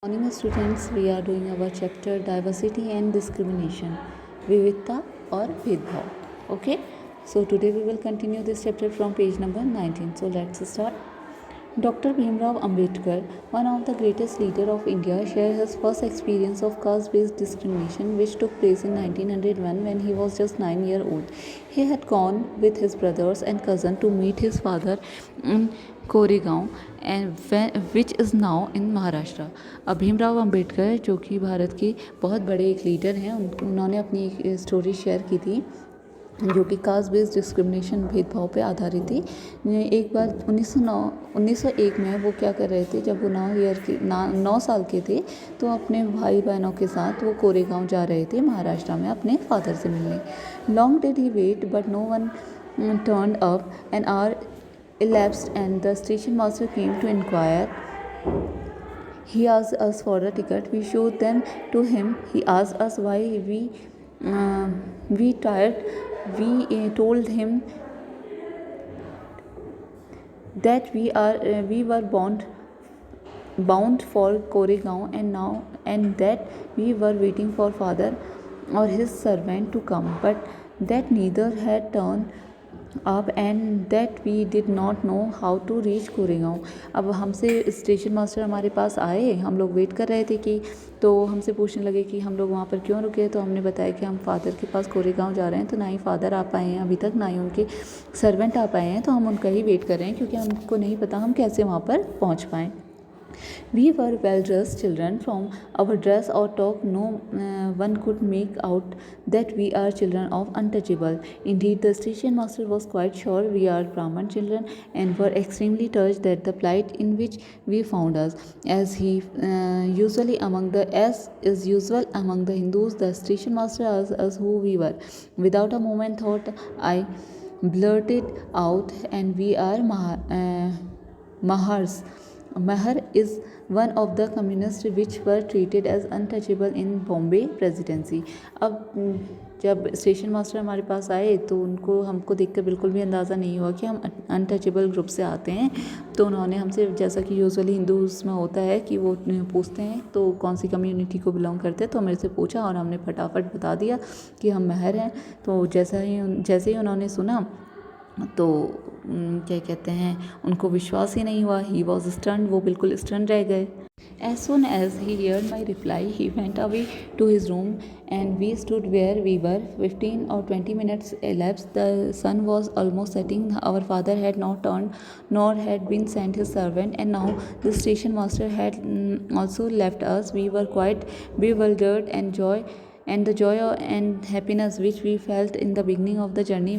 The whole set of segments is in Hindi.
Morning students, we are doing our chapter diversity and discrimination, विविधता और भेदभाव. Okay, so today we will continue this chapter from page number 19. So let's start. Dr. Bhimrao Ambedkar, one of the greatest leaders of India, shared his first experience of caste-based discrimination, which took place in 1901 when he was just 9 years old. He had gone with his brothers and cousin to meet his father in Koregaon and which is now in Maharashtra. अब भीमराव अंबेडकर जो कि भारत के बहुत बड़े एक लीडर हैं, उन्होंने अपनी एक स्टोरी शेयर की थी जो कि कास्ट बेस्ड डिस्क्रिमिनेशन भेदभाव पे आधारित थी. एक बार 1901 में वो क्या कर रहे थे, जब वो 9 साल के थे तो अपने भाई बहनों के साथ वो कोरेगांव जा रहे थे महाराष्ट्र में अपने फादर से मिलने. Long did he wait but no one turned up. An hour elapsed and the station master came to inquire. He asked us for the ticket. We showed them to him. He asked us why we tired. We told him that we were bound for Koregaon and that we were waiting for father or his servant to come, but that neither had turned up and that we did not know how to reach Koregaon. अब हमसे स्टेशन मास्टर हमारे पास आए, हम लोग वेट कर रहे थे कि, तो हमसे पूछने लगे कि हम लोग वहाँ पर क्यों रुके. तो हमने बताया कि हम फादर के पास कोरेगांव जा रहे हैं. तो ना ही फादर आ पाए हैं अभी तक, ना ही उनके सर्वेंट आ पाए हैं, तो हम उनका ही वेट कर रहे हैं क्योंकि हमको नहीं पता हम कैसे वहाँ पर पहुँच पाएँ. We were well-dressed children. From our dress or talk, no one could make out that we are children of untouchable. Indeed, the station master was quite sure we are Brahman children and were extremely touched at the plight in which we found us. As is usual among the Hindus, the station master asked us who we were. Without a moment thought, I blurted out, and we are Mahars. Mahar is one of the communists which were treated as untouchable in Bombay presidency. अब जब स्टेशन मास्टर हमारे पास आए तो हमको देखकर बिल्कुल भी अंदाज़ा नहीं हुआ कि हम अनटचेबल ग्रुप से आते हैं. तो उन्होंने हमसे, जैसा कि यूजुअली हिंदूज़ में होता है कि वो पूछते हैं तो कौन सी कम्युनिटी को बिलोंग करते हैं, तो मेरे से पूछा और हमने फटाफट बता दिया कि हम महर हैं. तो जैसे ही उन्होंने सुना तो क्या कहते हैं, उनको विश्वास ही नहीं हुआ. ही वॉज स्टन्ड, वो बिल्कुल स्टन रह गए. As soon as he heard my reply, he went away to his room and we stood where we were. 15 or 20 minutes elapsed. The sun was almost setting. Our father had not turned, nor had been sent his servant, and now the station master had also left us. We were quite bewildered, and the joy and happiness which we felt in the beginning of the journey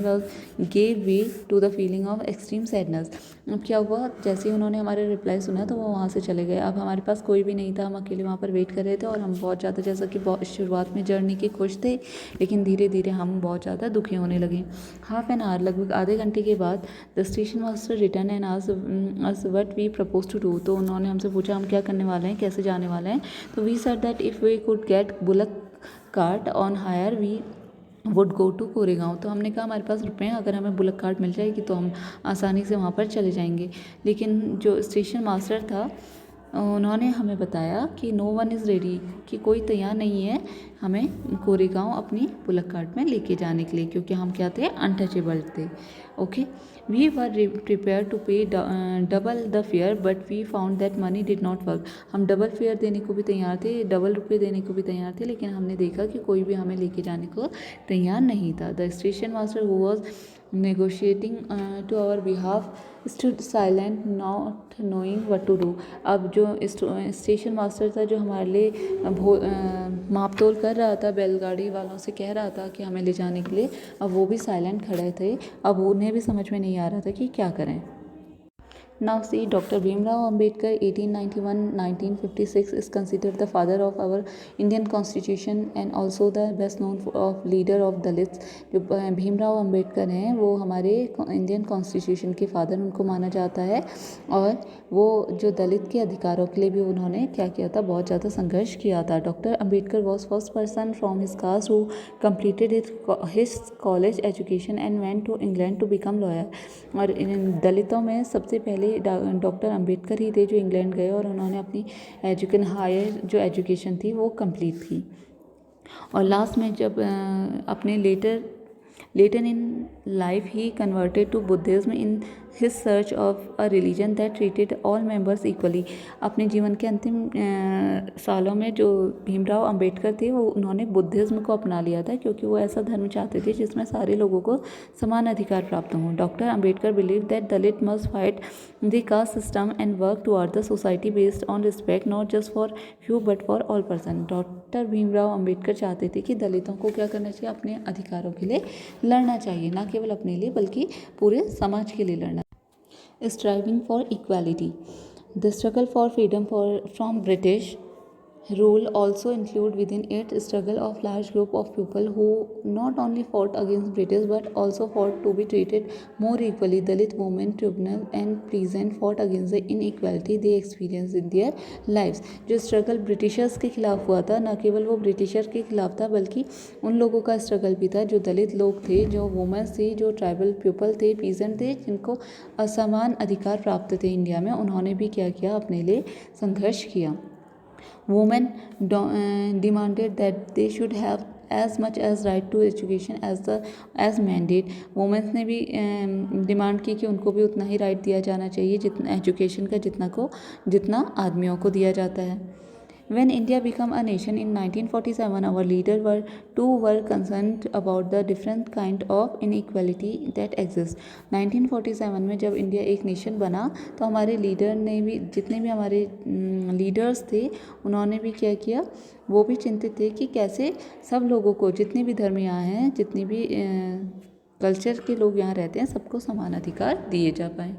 gave way to the feeling of extreme sadness. अब क्या हुआ, जैसे ही उन्होंने हमारे रिप्लाई सुना तो वो वहाँ से चले गए. अब हमारे पास कोई भी नहीं था, हम अकेले वहाँ पर वेट कर रहे थे और हम बहुत ज़्यादा, जैसा कि शुरुआत में जर्नी के खुश थे, लेकिन धीरे धीरे हम बहुत ज़्यादा दुखी होने लगे. हाफ एन आवर, लगभग आधे घंटे के बाद, the station master return and asked what we propose to do. तो उन्होंने हमसे पूछा हम क्या करने वाले हैं, कैसे जाने वाले हैं. तो we said that if we could get bullock cart on hire we would go to Koregaon. तो हमने कहा हमारे पास रुपए हैं, अगर हमें बुलक कार्ट मिल जाएगी तो हम आसानी से वहाँ पर चले जाएंगे. लेकिन जो स्टेशन मास्टर था उन्होंने हमें बताया कि नो वन इज़ रेडी, कि कोई तैयार नहीं है हमें कोरेगांव अपनी बुलक कार्ट में लेके जाने के लिए, क्योंकि हम क्या थे, अनटचेबल थे. Okay, we were prepared to pay double the fare but we found that money did not work. हम डबल फेयर देने को भी तैयार थे, डबल रुपये देने को भी तैयार थे, लेकिन हमने देखा कि कोई भी हमें लेके जाने को तैयार नहीं था. The station master who was negotiating to our behalf stood silent, not knowing what to do. अब जो स्टेशन मास्टर था जो हमारे लिए माप तोल कर रहा था, बैलगाड़ी वालों से कह रहा था कि हमें ले जाने के लिए, अब वो भी साइलेंट खड़े थे. अब उन्हें भी समझ में नहीं आ रहा था कि क्या करें. Now see, Dr. Bhimrao Ambedkar 1891-1956 is considered the father of our Indian Constitution and also the best known of leader of Dalits. जो भीमराव अम्बेडकर हैं वो हमारे इंडियन कॉन्स्टिट्यूशन के फादर उनको माना जाता है, और वो जो दलित के अधिकारों के लिए भी उन्होंने क्या किया था, बहुत ज़्यादा संघर्ष किया था. Doctor Ambedkar was first person from his caste who completed his college education and went to England to become lawyer. और इन दलितों में सबसे पहले पहले डॉक्टर अंबेडकर ही थे जो इंग्लैंड गए और उन्होंने अपनी हायर जो एजुकेशन थी वो कंप्लीट की। और लास्ट में जब अपने later in life he converted to Buddhism in his search of a religion that treated all members equally. अपने जीवन के अंतिम सालों में जो भीमराव अंबेडकर थे वो उन्होंने बुद्धिज्म को अपना लिया था, क्योंकि वो ऐसा धर्म चाहते थे जिसमें सारे लोगों को समान अधिकार प्राप्त हों। Doctor Ambedkar believe that Dalit must fight the caste system and work toward the society based on respect not just for few but for all person. Doctor Bhimrao Ambedkar चाहते थे कि दलितों को क्या करना चाहिए, अपने अधिकारों के लिए लड़ना चाहिए, ना केवल अपने लिए बल्कि पूरे समाज के लिए लड़ना। Striving for equality. The struggle for freedom from British rule also include within it struggle of large group of people who not only fought against British but also fought to be treated more equally. Dalit women, tribunal and peasant fought against the inequality they experienced in their lives. जो स्ट्रगल ब्रिटिशर्स के खिलाफ हुआ था, न केवल वो ब्रिटिशर के खिलाफ था बल्कि उन लोगों का स्ट्रगल भी था जो दलित लोग थे, जो वुमेन्स थी, जो ट्राइबल पीपल थे, पीजेंट थे, जिनको असमान अधिकार प्राप्त थे इंडिया में। उन्होंने भी क्या किया, अपने लिए संघर्ष किया। Women demanded that they should have as much as right to education as men did. Women ने भी डिमांड की कि उनको भी उतना ही राइट दिया जाना चाहिए जितना एजुकेशन का जितना आदमियों को दिया जाता है। When India became a nation in 1947, our leaders were concerned about the different kind of inequality that exists. 1947 में जब इंडिया एक नेशन बना तो हमारे लीडर ने भी, जितने भी हमारे लीडर्स थे, उन्होंने भी क्या किया, वो भी चिंतित थे कि कैसे सब लोगों को, जितने भी धर्म यहाँ हैं, जितनी भी कल्चर के लोग यहाँ रहते हैं, सबको समान अधिकार दिए जा पाए।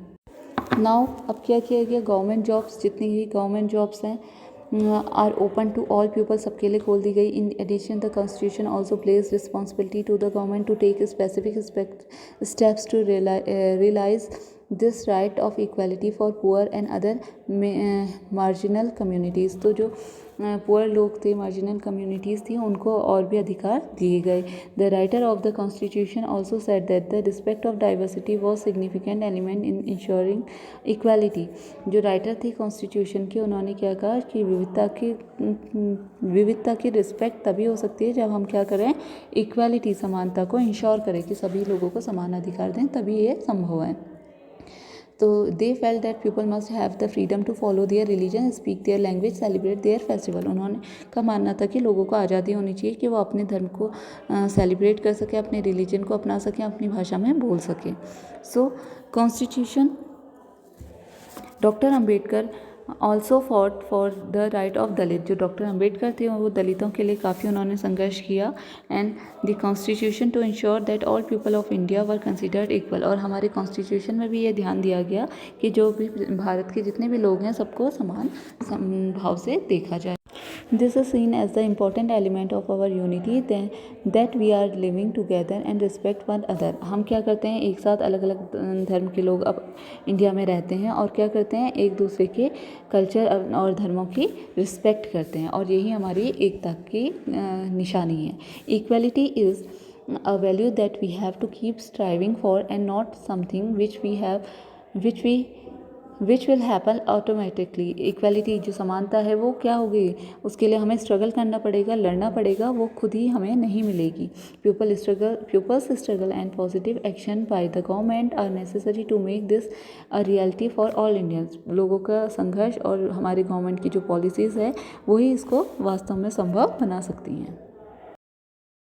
नाउ अब क्या किया गया, गवर्नमेंट जॉब्स, जितनी भी गवर्नमेंट जॉब्स हैं are open to all people, सबके लिए खोल दी गई। In addition the constitution also place responsibility to the government to take specific steps to realise this right of equality for poor and other marginal communities. तो जो पुअर लोग थे, मार्जिनल कम्युनिटीज़ थी, उनको और भी अधिकार दिए गए। The writer of the constitution also said that the respect of diversity was significant element in ensuring equality. जो राइटर थे कॉन्स्टिट्यूशन के, उन्होंने क्या कहा कि विविधता की रिस्पेक्ट तभी हो सकती है जब हम क्या करें, इक्वालिटी, समानता को इंश्योर करें कि सभी लोगों को समान अधिकार दें, तभी ये संभव है। तो they felt that people must have the freedom to follow their religion, speak their language, celebrate their festival. उन्होंने का मानना था कि लोगों को आज़ादी होनी चाहिए कि वो अपने धर्म को सेलिब्रेट कर सकें, अपने रिलीजन को अपना सकें, अपनी भाषा में बोल सकें। So constitution, doctor Ambedkar also fought for the right of Dalit. जो डॉक्टर अंबेडकर थे वो दलितों के लिए काफ़ी उन्होंने संघर्ष किया। And the constitution to ensure that all people of India were considered equal. और हमारे कॉन्स्टिट्यूशन में भी ये ध्यान दिया गया कि जो भी भारत के जितने भी लोग हैं सबको समान भाव से देखा जाए। This is seen as the important element of our unity that we are living together and respect one another. हम क्या करते हैं, एक साथ अलग अलग धर्म के लोग अब इंडिया में रहते हैं और क्या करते हैं, एक दूसरे के कल्चर और धर्मों की रिस्पेक्ट करते हैं, और यही हमारी एकता की निशानी है। Equality is a value that we have to keep striving for and not something which will happen automatically. Equality, जो समानता है, वो क्या होगी, उसके लिए हमें स्ट्रगल करना पड़ेगा, लड़ना पड़ेगा, वो खुद ही हमें नहीं मिलेगी। People's struggle and positive action by the government are necessary to make this a reality for all Indians. लोगों का संघर्ष और हमारे गवर्नमेंट की जो पॉलिसीज़ है वही इसको वास्तव में संभव बना सकती हैं।